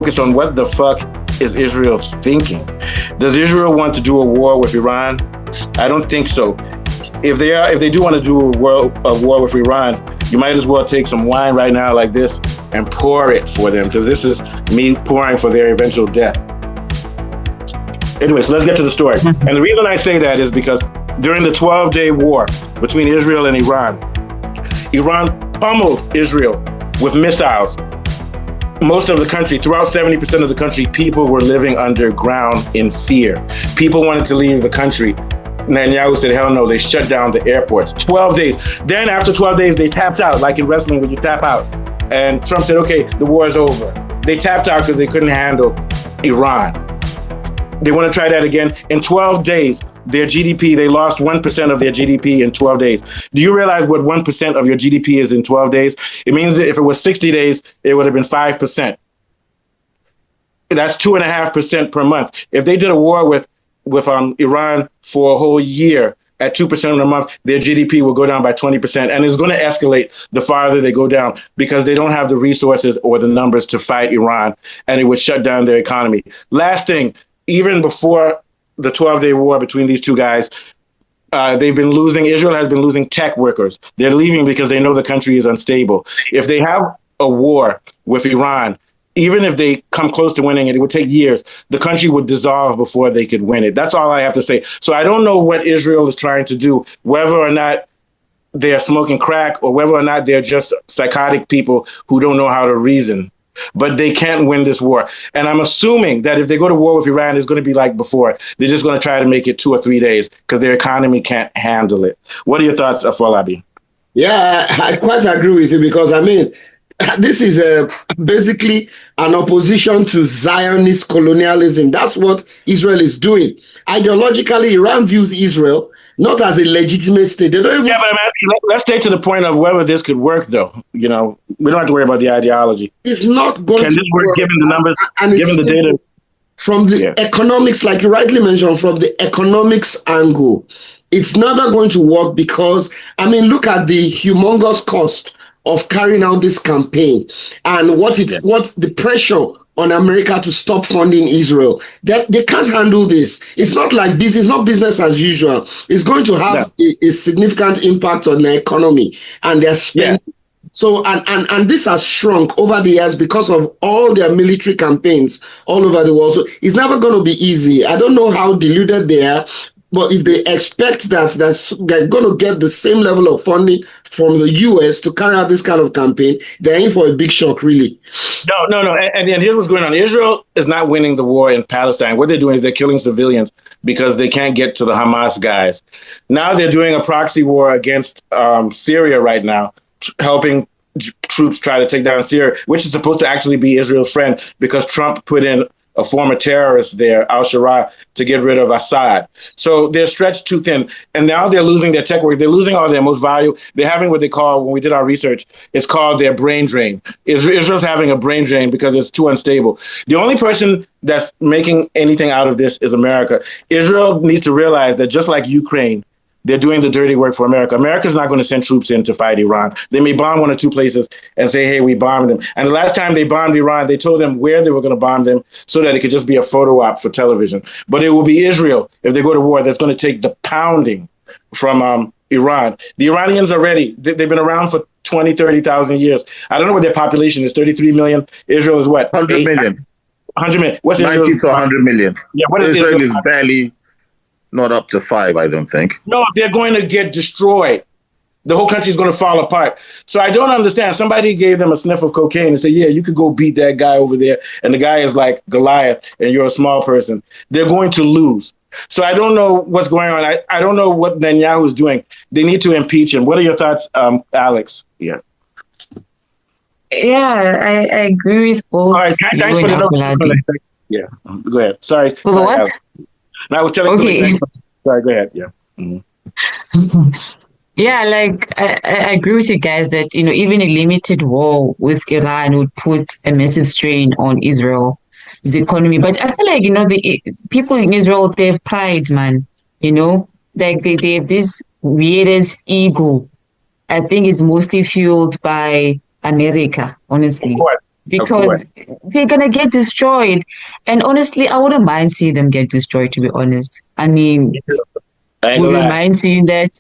focus on what the fuck is Israel thinking. Does Israel want to do a war with Iran? I don't think so. If they do want to do a war with Iran, you might as well take some wine right now like this and pour it for them, because this is me pouring for their eventual death. Anyway, so let's get to the story. And the reason I say that is because during the 12-day war between Israel and Iran pummeled Israel with missiles. Most of the country, throughout 70% of the country, people were living underground in fear. People wanted to leave the country. Netanyahu said, hell no, they shut down the airports. 12 days. Then after 12 days, they tapped out, like in wrestling when you tap out. And Trump said, okay, the war is over. They tapped out because they couldn't handle Iran. They want to try that again. In 12 days, their GDP, they lost 1% of their GDP in 12 days. Do you realize what 1% of your GDP is in 12 days? It means that if it was 60 days, it would have been 5%. That's 2.5% per month. If they did a war with Iran for a whole year at 2% a month, their GDP will go down by 20%. And it's going to escalate the farther they go down, because they don't have the resources or the numbers to fight Iran, and it would shut down their economy. Last thing, even before the 12-day war between these two guys, Israel has been losing tech workers. They're leaving because they know the country is unstable. If they have a war with Iran, even if they come close to winning it, it would take years. The country would dissolve before they could win it. That's all I have to say. So I don't know what Israel is trying to do, whether or not they're smoking crack or whether or not they're just psychotic people who don't know how to reason. But they can't win this war. And I'm assuming that if they go to war with Iran, it's going to be like before. They're just going to try to make it 2 or 3 days because their economy can't handle it. What are your thoughts, Afolabi? Yeah, I quite agree with you, because, I mean, this is basically an opposition to Zionist colonialism. That's what Israel is doing. Ideologically, Iran views Israel not as a legitimate state. They don't even... Yeah, but let's stay to the point of whether this could work, though. You know, we don't have to worry about the ideology. It's not going to work, given the numbers, and given the data. From the economics, like you rightly mentioned, from the economics angle, it's never going to work because, I mean, look at the humongous cost of carrying out this campaign and what the pressure on America to stop funding Israel. That they can't handle this. It's not like this. It's not business as usual. It's going to have a significant impact on the economy and their spending. Yeah. So, and this has shrunk over the years because of all their military campaigns all over the world. So it's never going to be easy. I don't know how deluded they are, but if they expect that they're going to get the same level of funding from the U.S. to carry out this kind of campaign, they're in for a big shock, really. No. And here's what's going on. Israel is not winning the war in Palestine. What they're doing is they're killing civilians because they can't get to the Hamas guys. Now they're doing a proxy war against Syria right now, helping troops try to take down Syria, which is supposed to actually be Israel's friend, because Trump put in a former terrorist there, al-Sharaa, to get rid of Assad. So they're stretched too thin. And now they're losing their tech work. They're losing all their most value. They're having what they call, when we did our research, it's called their brain drain. Israel's having a brain drain because it's too unstable. The only person that's making anything out of this is America. Israel needs to realize that just like Ukraine, they're doing the dirty work for America. America's not going to send troops in to fight Iran. They may bomb 1 or 2 places and say, hey, we bombed them. And the last time they bombed Iran, they told them where they were going to bomb them so that it could just be a photo op for television. But it will be Israel, if they go to war, that's going to take the pounding from Iran. The Iranians are ready. They've been around for 20, 30,000 years. I don't know what their population is, 33 million. Israel is what? 100 million. 100 million. What's 90 to 100 million. Yeah, what is Israel is barely... Not up to 5, I don't think. No, they're going to get destroyed. The whole country is going to fall apart. So I don't understand. Somebody gave them a sniff of cocaine and said, yeah, you could go beat that guy over there. And the guy is like Goliath and you're a small person. They're going to lose. So I don't know what's going on. I don't know what Netanyahu is doing. They need to impeach him. What are your thoughts, Alex? Yeah, I agree with both. All right, thanks for the Yeah, go ahead. Sorry. For the what? No, I was telling you. Sorry, go ahead. Yeah. Mm-hmm. Yeah, like I agree with you guys that, you know, even a limited war with Iran would put a massive strain on Israel's economy. But I feel like, you know, the people in Israel, they have pride, man. You know, like they have this weirdest ego. I think it's mostly fueled by America, honestly. because they're gonna get destroyed. And honestly, I wouldn't mind seeing them get destroyed, to be honest. I mean, would you mind seeing that?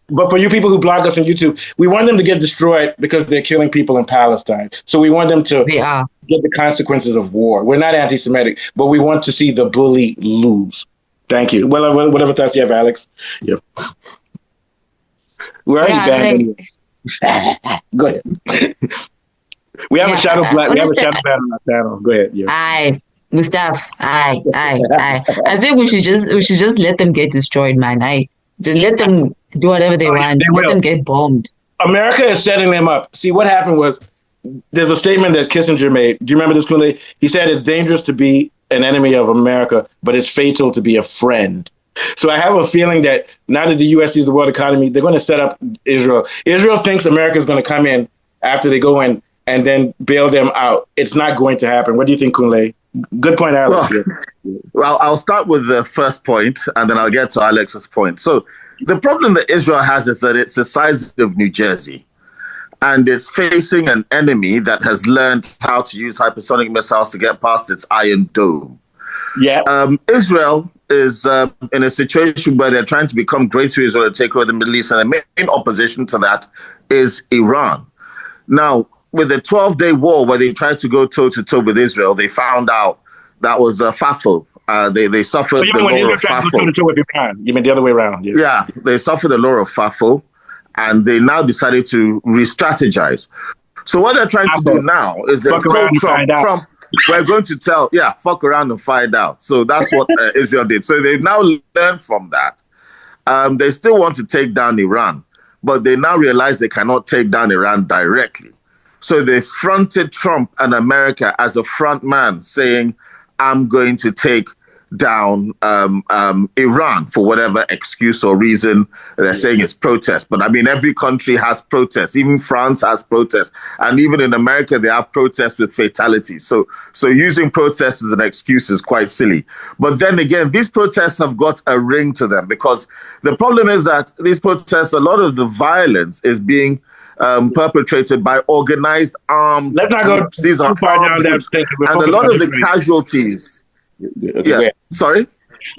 But for you people who blog us on YouTube, we want them to get destroyed because they're killing people in Palestine. So we want them to get the consequences of war. We're not anti-Semitic, but we want to see the bully lose. Thank you. Well, whatever thoughts you have, Alex. Yeah. We're already banned. Go ahead. We have a shadow black. We have a shadow ban on our channel. Go ahead. Yeah. Aye, Mustafa. Aye. I think we should just let them get destroyed, man. Just let them do whatever they want. Let them get bombed. America is setting them up. See, what happened was there's a statement that Kissinger made. Do you remember this, Kunle? He said it's dangerous to be an enemy of America, but it's fatal to be a friend. So I have a feeling that now that the U.S. sees the world economy, they're going to set up Israel. Israel thinks America is going to come in after they go in and then bail them out. It's not going to happen. What do you think, Kunle? Good point, Alex. Well, I'll start with the first point, and then I'll get to Alex's point. So the problem that Israel has is that it's the size of New Jersey, and it's facing an enemy that has learned how to use hypersonic missiles to get past its Iron Dome. Yeah. Israel is in a situation where they're trying to become Greater Israel to take over the Middle East, and the main opposition to that is Iran. Now, with the 12-day war where they tried to go toe-to-toe with Israel, they found out that was FAFO. They suffered the law of FAFO. You mean the other way around? Yeah, they suffered the law of FAFO, and they now decided to re-strategize. So what they're trying to do now is they told Trump, we're going to tell, fuck around and find out. So that's what Israel did. So they've now learned from that. They still want to take down Iran, but they now realize they cannot take down Iran directly. So they fronted Trump and America as a front man saying, I'm going to take down Iran for whatever excuse or reason they're saying it's protest. But I mean, every country has protests. Even France has protests. And even in America, they have protests with fatalities. So using protests as an excuse is quite silly. But then again, these protests have got a ring to them, because the problem is that these protests, a lot of the violence is being perpetrated by organized armed groups. These are armed groups. And a lot of the casualties. Sorry?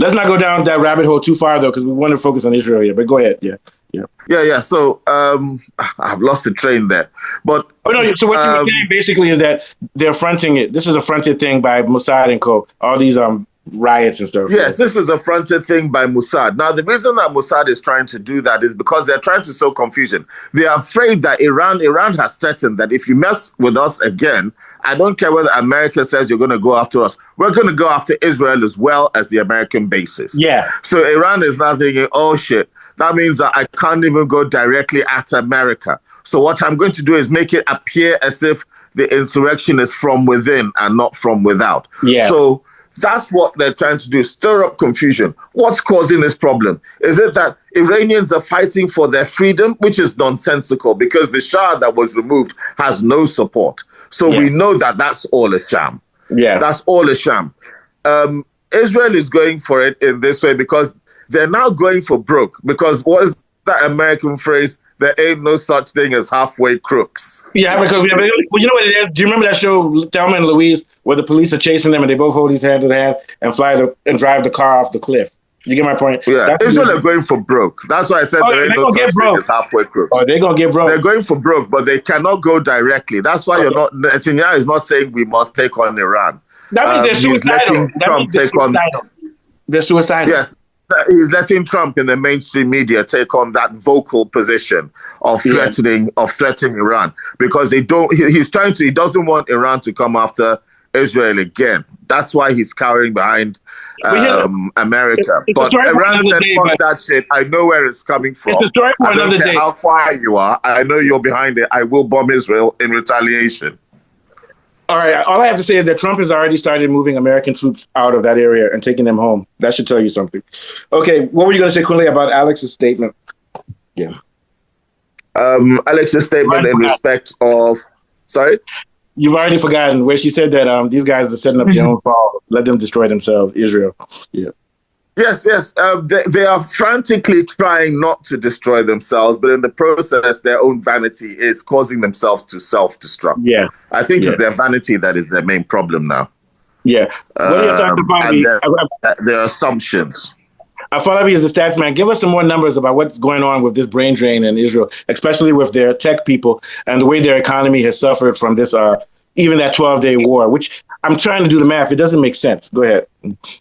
Let's not go down that rabbit hole too far, though, because we want to focus on Israel here. But go ahead. Yeah. So I've lost the train there. But so what you were saying basically is that they're fronting it. This is a fronted thing by Mossad and co. All these riots and stuff. Yes, this is a fronted thing by Mossad. Now, the reason that Mossad is trying to do that is because they're trying to sow confusion. They are afraid that Iran has threatened that if you mess with us again, I don't care whether America says you're going to go after us, we're going to go after Israel as well as the American bases. Yeah. So Iran is now thinking, oh shit, that means that I can't even go directly at America. So what I'm going to do is make it appear as if the insurrection is from within and not from without. Yeah. So that's what they're trying to do, stir up confusion. What's causing this problem? Is it that Iranians are fighting for their freedom, which is nonsensical because the Shah that was removed has no support. So we know that that's all a sham. Yeah. That's all a sham. Israel is going for it in this way because they're now going for broke. Because what is that American phrase? There ain't no such thing as halfway crooks. Yeah, because you know what it is? Do you remember that show, Thelma and Louise, where the police are chasing them and they both hold these hand in hand and drive the car off the cliff? You get my point? Yeah, Israel are going for broke. That's why I said there ain't no such thing as halfway crooks. Oh, they're going to get broke. They're going for broke, but they cannot go directly. That's why Netanyahu is not saying we must take on Iran. That means they're suicidal. They're suicidal. Yes. He's letting Trump in the mainstream media take on that vocal position of threatening Iran, because he doesn't want Iran to come after Israel again. That's why he's cowering behind America. But Iran said, fuck that shit. I know where it's coming from. It's a story for another day. How quiet you are. I know you're behind it. I will bomb Israel in retaliation. All right. All I have to say is that Trump has already started moving American troops out of that area and taking them home. That should tell you something. Okay. What were you going to say, Kunle, about Alex's statement? Yeah. Alex's statement in respect of... Sorry? You've already forgotten where she said that these guys are setting up their own fall. Let them destroy themselves, Israel. Yeah. Yes. They are frantically trying not to destroy themselves, but in the process, their own vanity is causing themselves to self-destruct. Yeah. I think it's their vanity that is their main problem now. Yeah. What are your thoughts and their assumptions? Afolabi is the stats man. Give us some more numbers about what's going on with this brain drain in Israel, especially with their tech people and the way their economy has suffered from this, even that 12-day war, which I'm trying to do the math. It doesn't make sense. Go ahead.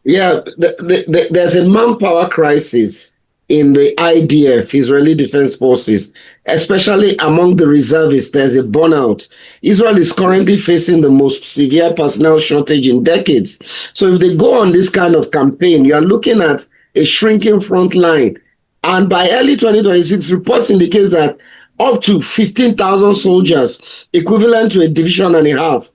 Yeah, there's a manpower crisis in the IDF, Israeli Defense Forces, especially among the reservists. There's a burnout. Israel is currently facing the most severe personnel shortage in decades. So if they go on this kind of campaign, you are looking at a shrinking front line. And by early 2026, reports indicate that up to 15,000 soldiers, equivalent to a division and a half,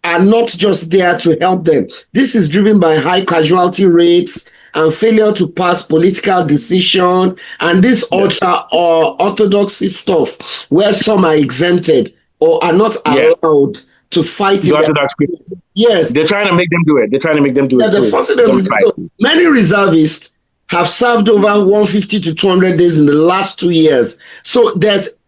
are not just there to help them. This is driven by high casualty rates and failure to pass political decision and this ultra or orthodoxy stuff where some are exempted or are not allowed to fight. The Orthodox people. Yes. They're trying to make them do it. They're forcing them to do it. So many reservists have served over 150 to 200 days in the last 2 years. So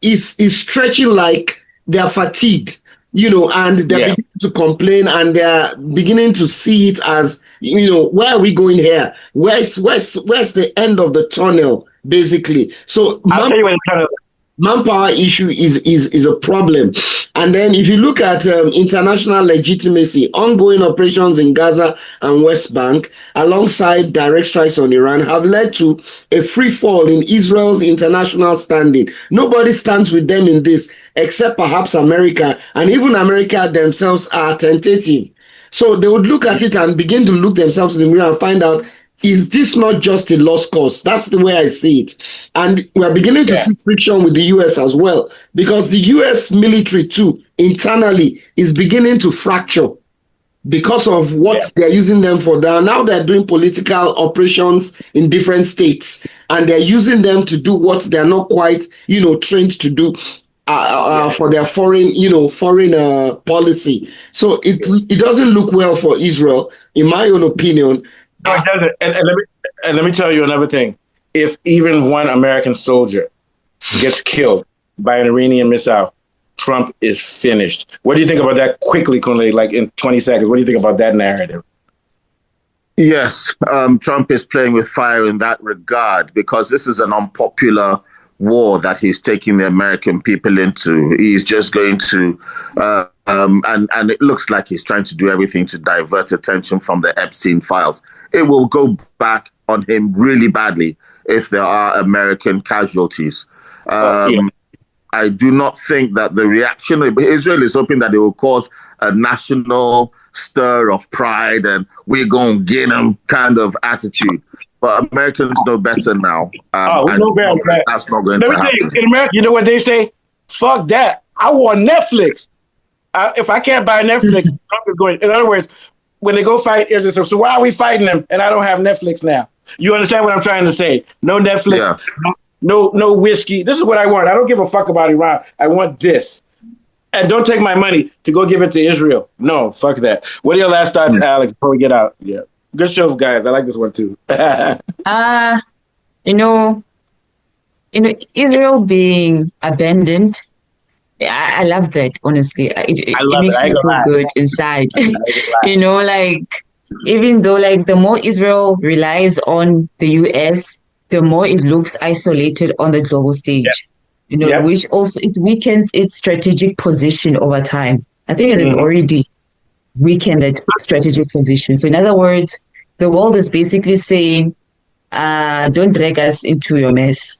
it's stretching like they're fatigued, and they're beginning to complain and they're beginning to see it as, where are we going here? Where's the end of the tunnel, basically? So I'll tell you what manpower issue is a problem. And then if you look at international legitimacy, ongoing operations in Gaza and West Bank, alongside direct strikes on Iran, have led to a free fall in Israel's international standing. Nobody stands with them in this, except perhaps America. And even America themselves are tentative. So they would look at it and begin to look themselves in the mirror and find out, is this not just a lost cause? That's the way I see it. And we're beginning to see friction with the US as well, because the US military too, internally, is beginning to fracture because of what they're using them for. Now they're doing political operations in different states, and they're using them to do what they're not quite, trained to do. For their foreign policy. So it doesn't look well for Israel, in my own opinion. No, it doesn't. And let me tell you another thing. If even one American soldier gets killed by an Iranian missile, Trump is finished. What do you think about that quickly, Kunle, like in 20 seconds? What do you think about that narrative? Yes, Trump is playing with fire in that regard because this is an unpopular war that he's taking the American people into. He's just going to, and it looks like he's trying to do everything to divert attention from the Epstein files. It will go back on him really badly if there are American casualties. I do not think that the reaction, Israel is hoping that it will cause a national stir of pride and we're going to get them kind of attitude. But Americans know better now. We know better. That's not going to happen. In America, you know what they say? Fuck that. I want Netflix. If I can't buy Netflix, Trump is going. In other words, when they go fight Israel, so why are we fighting them? And I don't have Netflix now. You understand what I'm trying to say? No Netflix, no whiskey. This is what I want. I don't give a fuck about Iran. I want this. And don't take my money to go give it to Israel. No, fuck that. What are your last thoughts, Alex, before we get out? Yeah. Good show, guys. I like this one too. Israel being abandoned. I love that, honestly. It makes me feel good inside. Even though the more Israel relies on the US, the more it looks isolated on the global stage. Which also it weakens its strategic position over time. I think it has already weakened that strategic position. So in other words, the world is basically saying, don't drag us into your mess,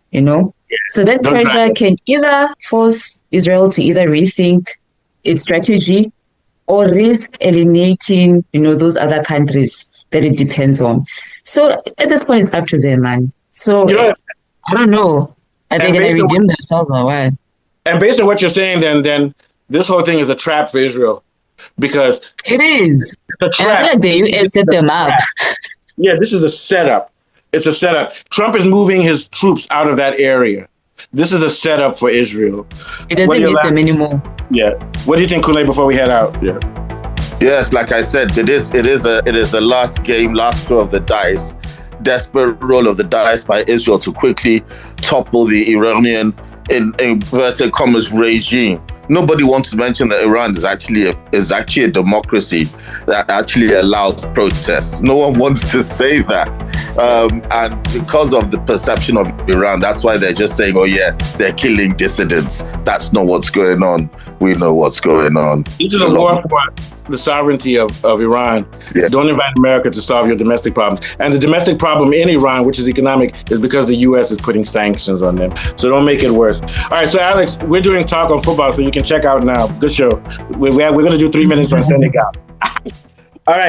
So that pressure can either force Israel to either rethink its strategy or risk alienating, those other countries that it depends on. So at this point, it's up to them, man. So I don't know. Are they going to redeem themselves or what? And based on what you're saying, then this whole thing is a trap for Israel. Because it is. And I feel like the US set them up. Yeah, this is a setup. It's a setup. Trump is moving his troops out of that area. This is a setup for Israel. It doesn't need them anymore. Yeah. What do you think, Kunle, before we head out? Yeah. Yes, like I said, it is the last game, last throw of the dice, desperate roll of the dice by Israel to quickly topple the Iranian, in inverted commas, regime. Nobody wants to mention that Iran is actually a democracy that actually allows protests. No one wants to say that. And because of the perception of Iran, that's why they're just saying, oh yeah, they're killing dissidents. That's not what's going on. We know what's going on. It is a war for the sovereignty of Iran. Yeah. Don't invite America to solve your domestic problems. And the domestic problem in Iran, which is economic, is because the U.S. is putting sanctions on them. So don't make it worse. All right, so Alex, we're doing Talk on Football, so you can check out now. Good show. We're going to do 3 minutes on Senegal. All right.